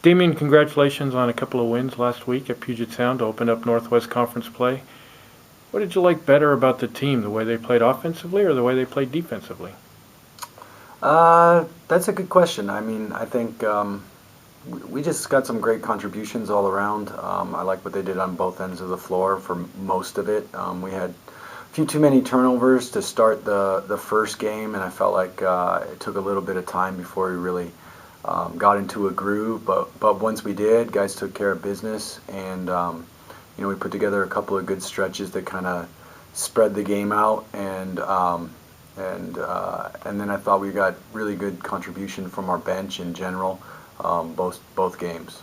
Damion, congratulations on a couple of wins last week at Puget Sound to open up Northwest Conference play. What did you like better about the team, the way they played offensively or the way they played defensively? That's a good question. I mean, I think we just got some great contributions all around. I like what they did on both ends of the floor for most of it. We had a few too many turnovers to start the first game, and I felt like it took a little bit of time before we really got into a groove. But once we did, guys took care of business, and we put together a couple of good stretches that kind of spread the game out, and then I thought we got really good contribution from our bench in general, both games.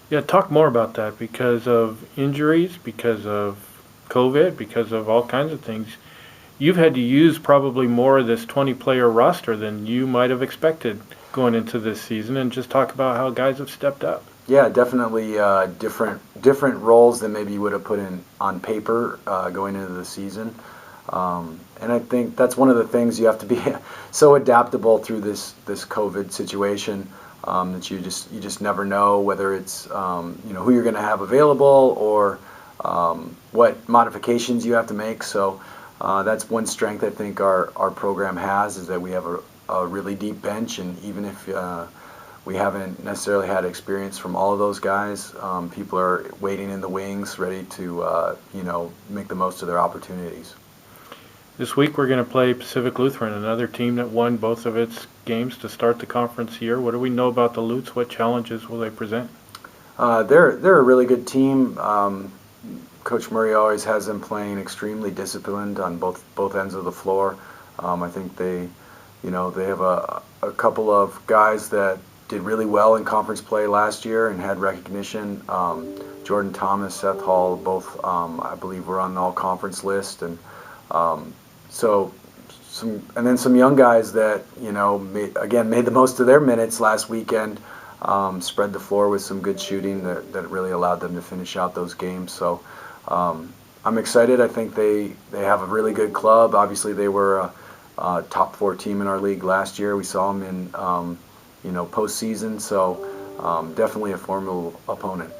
Yeah, talk more about that. Because of injuries, because of COVID, because of all kinds of things, you've had to use probably more of this 20-player roster than you might have expected going into this season, and just talk about how guys have stepped up. Yeah, definitely different roles than maybe you would have put in on paper going into the season. And I think that's one of the things you have to be so adaptable through this COVID situation, that you just never know whether it's who you're going to have available or what modifications you have to make. So that's one strength I think our program has, is that we have a really deep bench, and even if we haven't necessarily had experience from all of those guys, people are waiting in the wings, ready to make the most of their opportunities. This week we're going to play Pacific Lutheran, another team that won both of its games to start the conference year. What do we know about the Lutes? What challenges will they present? They're a really good team. Coach Murray always has them playing extremely disciplined on both ends of the floor. I think they have a couple of guys that did really well in conference play last year and had recognition. Jordan Thomas, Seth Hall, both I believe were on the all-conference list, and then some young guys that made the most of their minutes last weekend, spread the floor with some good shooting that really allowed them to finish out those games. So I'm excited. I think they have a really good club. Obviously, they were a top 4 team in our league last year. We saw them in postseason, so definitely a formidable opponent.